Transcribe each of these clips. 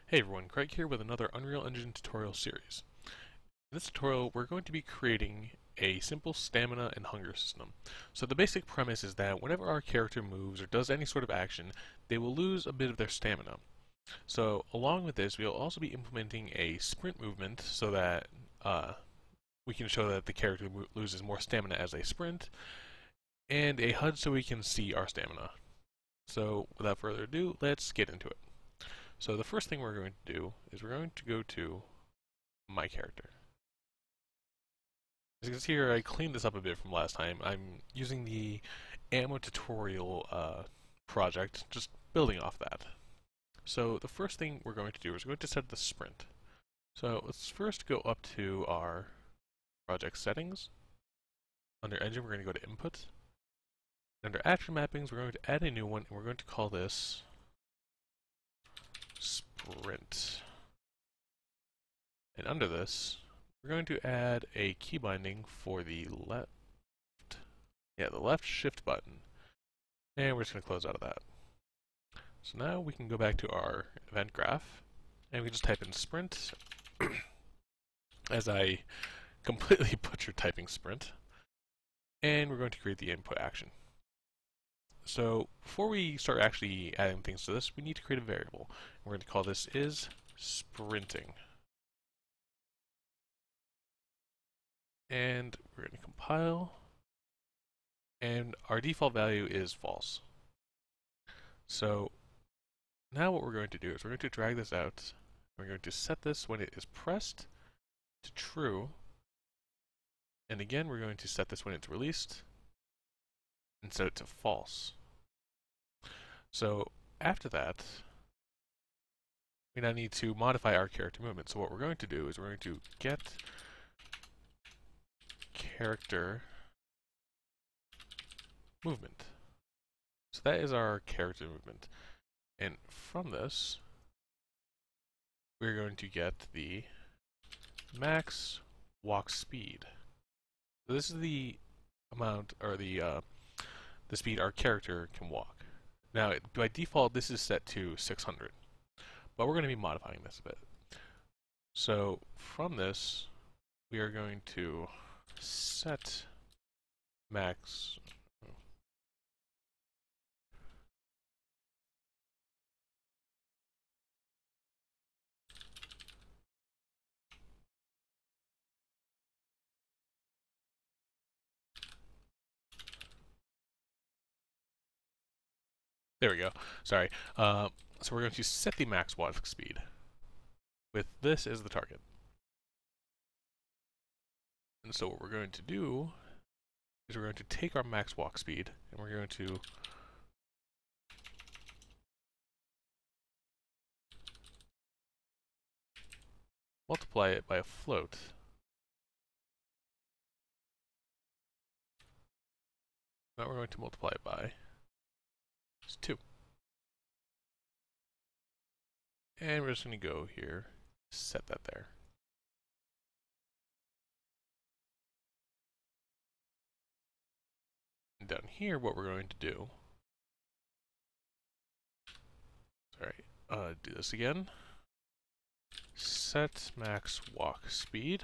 Hey everyone, Craig here with another Unreal Engine tutorial series. In this tutorial, we're going to be creating a simple stamina and hunger system. So the basic premise is that whenever our character moves or does any sort of action, they will lose a bit of their stamina. So along with this, we'll also be implementing a sprint movement so that we can show that the character loses more stamina as they sprint, and a HUD so we can see our stamina. So without further ado, let's get into it. So the first thing we're going to do is we're going to go to my character. As you can see here, I cleaned this up a bit from last time. I'm using the ammo tutorial project, just building off that. So the first thing we're going to do is we're going to set the sprint. So let's first go up to our project settings. Under engine, we're going to go to input. Under action mappings, we're going to add a new one, and we're going to call this sprint. And under this, we're going to add a key binding for the left shift button. And we're just going to close out of that. So now we can go back to our event graph, and we can just type in sprint, as I completely butchered typing sprint, and we're going to create the input action. So before we start actually adding things to this, we need to create a variable. We're going to call this is sprinting. And we're going to compile, and our default value is false. So now what we're going to do is we're going to drag this out. We're going to set this when it is pressed to true, and again we're going to set this when it's released and set it to false. So after that, we now need to modify our character movement. So what we're going to do is we're going to get character movement. So that is our character movement. And from this, we're going to get the max walk speed. So this is the amount, or the speed our character can walk. Now, by default, this is set to 600, but we're going to be modifying this a bit. So from this, we are going to set max. There we go. Sorry. So we're going to set the max walk speed with this as the target. And so what we're going to do is we're going to take our max walk speed and we're going to multiply it by a float. Now we're going to multiply it by 2. And we're just going to go here, set that there. And down here, what we're going to do, do this again. Set max walk speed.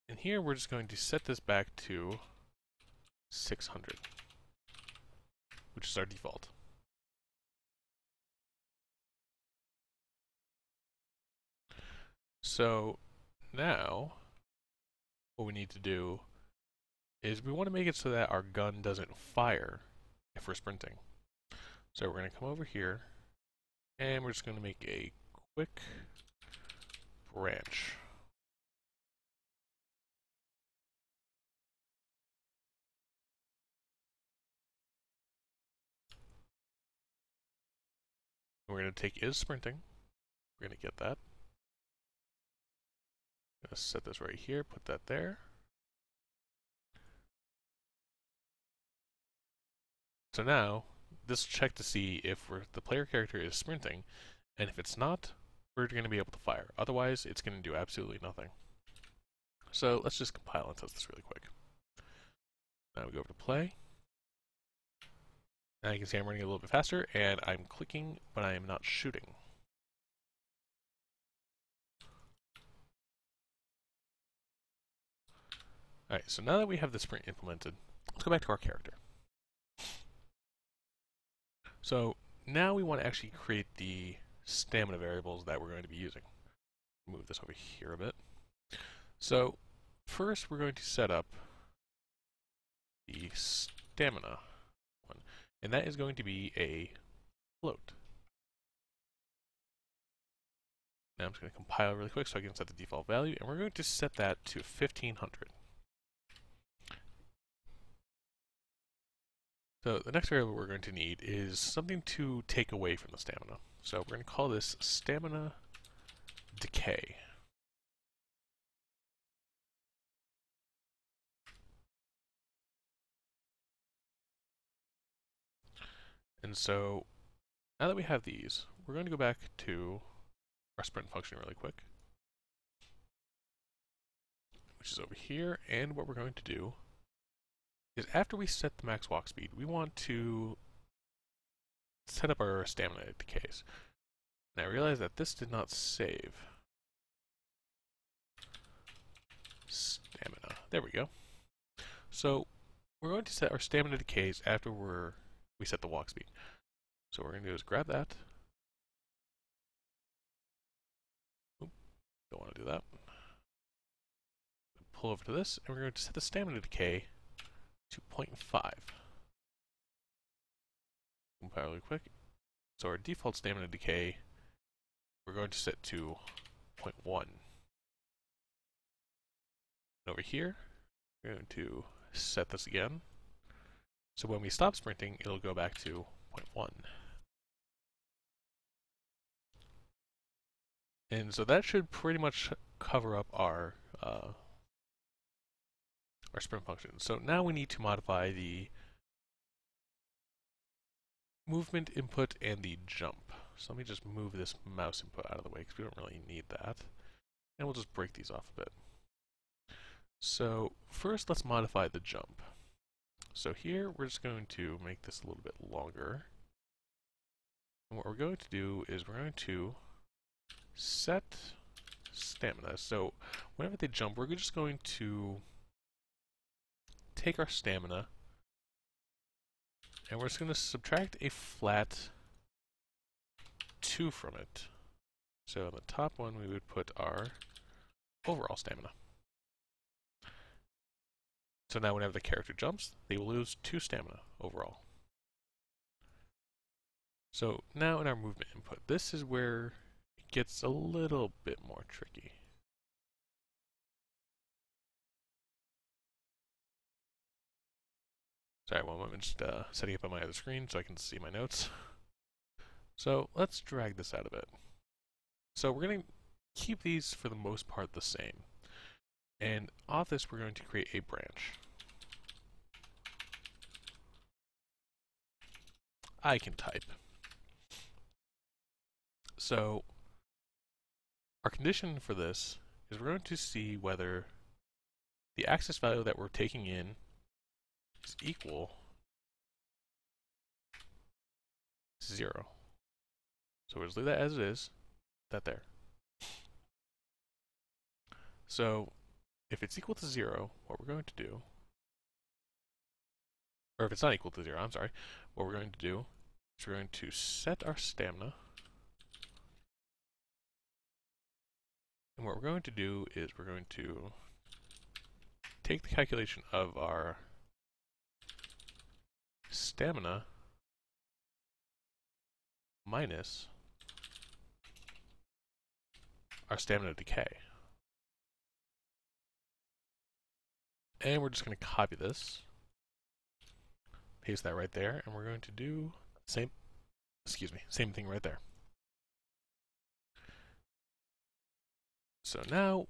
And here we're just going to set this back to 600, which is our default. So now what we need to do is we want to make it so that our gun doesn't fire if we're sprinting. So we're going to come over here and we're just going to make a quick branch. We're going to take is sprinting. We're going to get that. I'm going to set this right here, put that there. So now, this will check to see if the player character is sprinting, and if it's not, we're going to be able to fire. Otherwise, it's going to do absolutely nothing. So let's just compile and test this really quick. Now we go over to play. Now you can see I'm running a little bit faster, and I'm clicking, but I am not shooting. Alright, so now that we have the sprint implemented, let's go back to our character. So now we want to actually create the stamina variables that we're going to be using. Move this over here a bit. So first we're going to set up the stamina one, and that is going to be a float. Now I'm just going to compile really quick so I can set the default value, and we're going to set that to 1500. So the next variable we're going to need is something to take away from the stamina. So we're going to call this stamina decay. And so now that we have these, we're going to go back to our sprint function really quick, which is over here. And what we're going to do is after we set the max walk speed, we want to set up our stamina decays. And I realize that this did not save. Stamina. There we go. So we're going to set our stamina decays after we set the walk speed. So what we're going to do is grab that. Oop, don't want to do that. Pull over to this, and we're going to set the stamina decay to 0.5. Compile really quick. So our default stamina decay, we're going to set to 0.1. Over here, we're going to set this again. So when we stop sprinting, it'll go back to 0.1. And so that should pretty much cover up our sprint function. So now we need to modify the movement input and the jump. So let me just move this mouse input out of the way because we don't really need that. And we'll just break these off a bit. So first let's modify the jump. So here we're just going to make this a little bit longer. And what we're going to do is we're going to set stamina. So whenever they jump, we're just going to take our stamina and we're just going to subtract a flat 2 from it. So on the top one we would put our overall stamina. So now whenever the character jumps, they will lose 2 stamina overall. So now in our movement input, this is where it gets a little bit more tricky. Sorry, one moment, just setting up on my other screen so I can see my notes. So let's drag this out a bit. So we're going to keep these for the most part the same. And off this we're going to create a branch. I can type. So our condition for this is we're going to see whether the access value that we're taking in is equal to 0. So we'll just leave that as it is, that there. So if it's equal to 0, what we're going to do, or if it's not equal to 0, I'm sorry, what we're going to do is we're going to set our stamina. And what we're going to do is we're going to take the calculation of our stamina minus our stamina decay. And we're just going to copy this, paste that right there, and we're going to do same thing right there. So now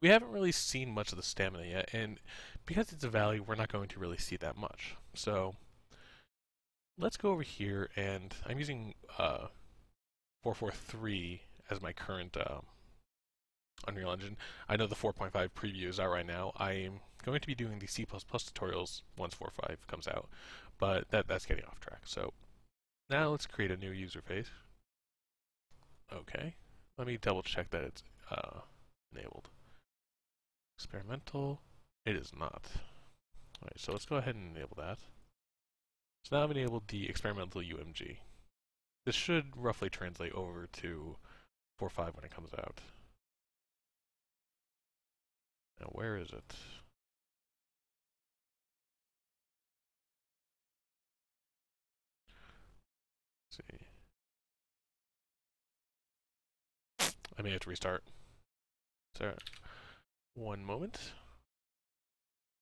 we haven't really seen much of the stamina yet, and because it's a value, we're not going to really see that much. So let's go over here, and I'm using 443 as my current Unreal Engine. I know the 4.5 preview is out right now. I'm going to be doing the C++ tutorials once 4.5 comes out, but that's getting off track. So now let's create a new user face. Okay, let me double check that it's enabled. Experimental, it is not. Alright, so let's go ahead and enable that. So now I've enabled the experimental UMG. This should roughly translate over to 4.5 when it comes out. Now where is it? Let's see. I may have to restart. So, one moment.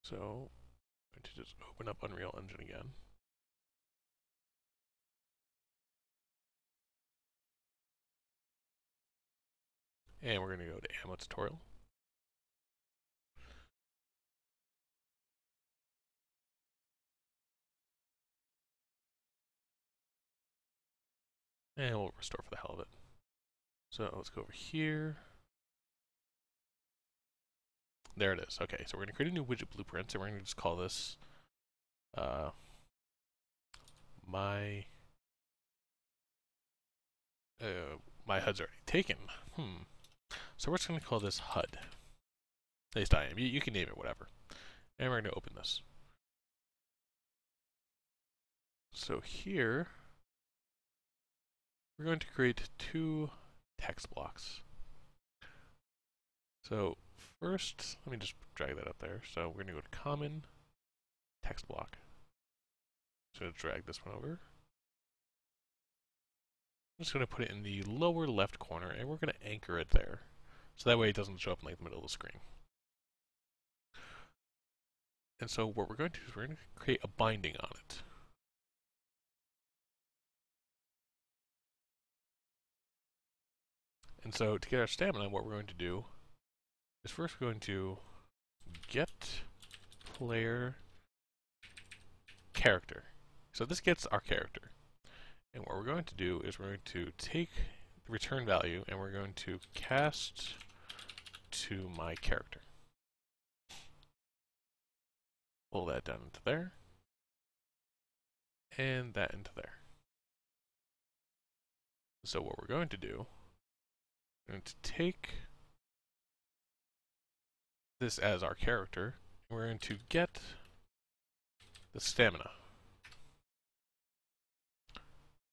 So, I'm going to just open up Unreal Engine again. And we're going to go to Ammo Tutorial. And we'll restore for the hell of it. So let's go over here. There it is. Okay, so we're going to create a new widget blueprint, and we're going to just call this my HUD's already taken. So we're just going to call this HUD. At least I am. You can name it whatever. And we're going to open this. So here, we're going to create two text blocks. So first, let me just drag that up there. So we're going to go to common text block. So drag this one over. I'm just going to put it in the lower left corner, and we're going to anchor it there. So that way it doesn't show up in like the middle of the screen. And so what we're going to do is we're going to create a binding on it. And so to get our stamina, what we're going to do is first we're going to get player character. So this gets our character. And what we're going to do is we're going to take the return value and we're going to cast to my character. Pull that down into there. And that into there. So what we're going to do, we're going to take this as our character, and we're going to get the stamina.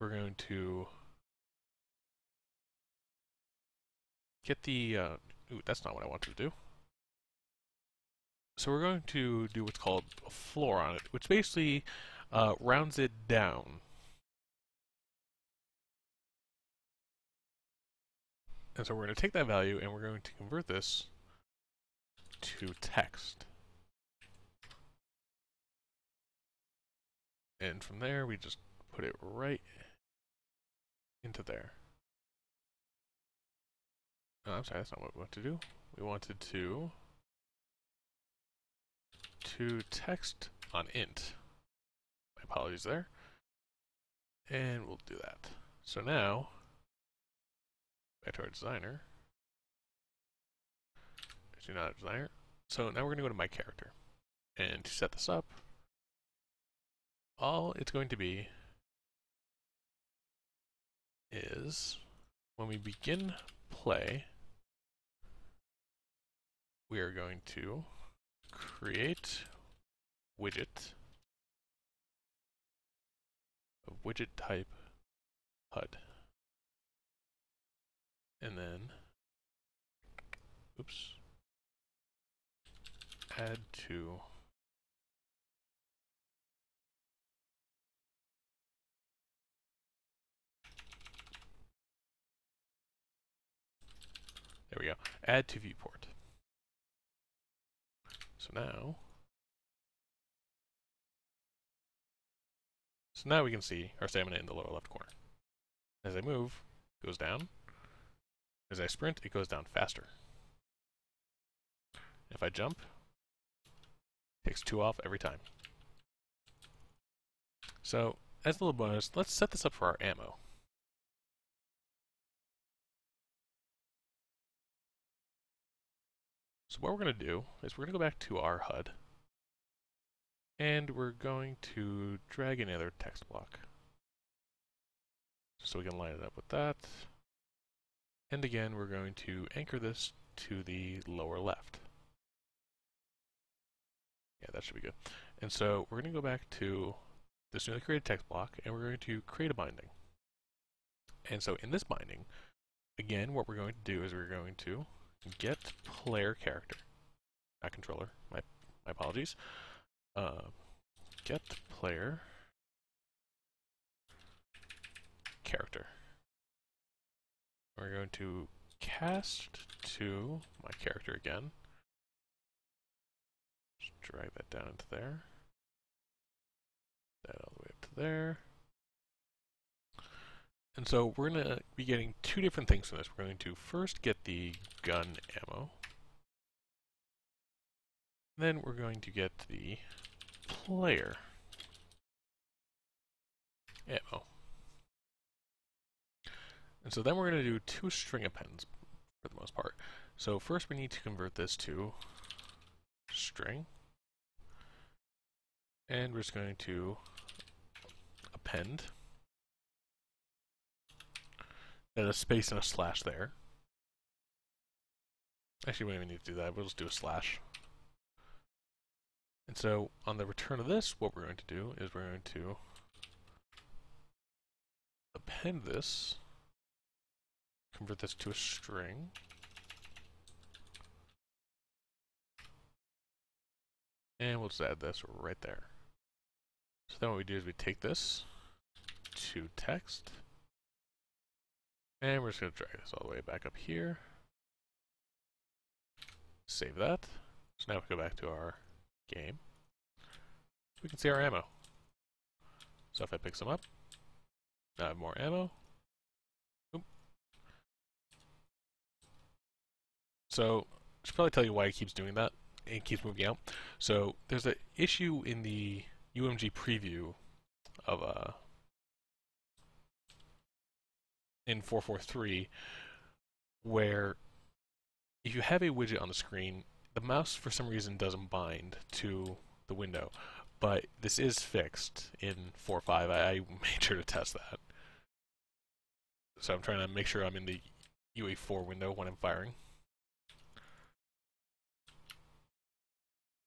We're going to get the, ooh, that's not what I wanted to do. So we're going to do what's called a floor on it, which basically rounds it down. And so we're going to take that value and we're going to convert this to text. And from there, we just put it right into there. Oh, I'm sorry, that's not what we want to do. We wanted to text on int. My apologies there. And we'll do that. So now, back to our designer. Actually, not a designer. So now we're going to go to my character. And to set this up, all it's going to be is when we begin play, we are going to create widget of widget type HUD. And then, oops, add to there we go. Add to viewport. So now we can see our stamina in the lower left corner. As I move, it goes down. As I sprint, it goes down faster. If I jump, it takes 2 off every time. So, as a little bonus, let's set this up for our ammo. So So what we're going to do is we're going to go back to our HUD, and we're going to drag another text block, just so we can line it up with that. And again, we're going to anchor this to the lower left. Yeah, that should be good. And so we're going to go back to this newly created text block, and we're going to create a binding. And so in this binding, again, what we're going to do is we're going to get player character, not controller, my apologies. Get player character. We're going to cast to my character again. Just drag that down into there. That all the way up to there. And so we're going to be getting two different things from this. We're going to first get the gun ammo. Then we're going to get the player ammo. And so then we're going to do two string appends for the most part. So first we need to convert this to string. And we're just going to append. And a space and a slash there. Actually, we don't even need to do that. We'll just do a slash. And so on the return of this, what we're going to do is we're going to append this, convert this to a string, and we'll just add this right there. So then what we do is we take this to text, and we're just going to drag this all the way back up here. Save that. So now we go back to our game. We can see our ammo. So if I pick some up, now I have more ammo. Oop. So I should probably tell you why it keeps doing that. It keeps moving out. So there's an issue in the UMG preview of in 443 where if you have a widget on the screen, the mouse for some reason doesn't bind to the window, but this is fixed in 4.5. I made sure to test that. So I'm trying to make sure I'm in the UE4 window when I'm firing.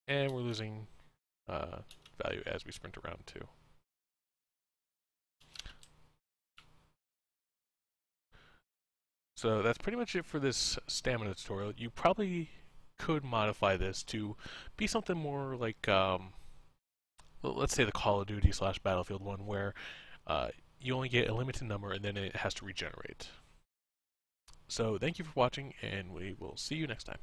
And we're losing value as we sprint around too. So that's pretty much it for this stamina tutorial. You probably could modify this to be something more like, let's say the Call of Duty / Battlefield one, where you only get a limited number and then it has to regenerate. So thank you for watching, and we will see you next time.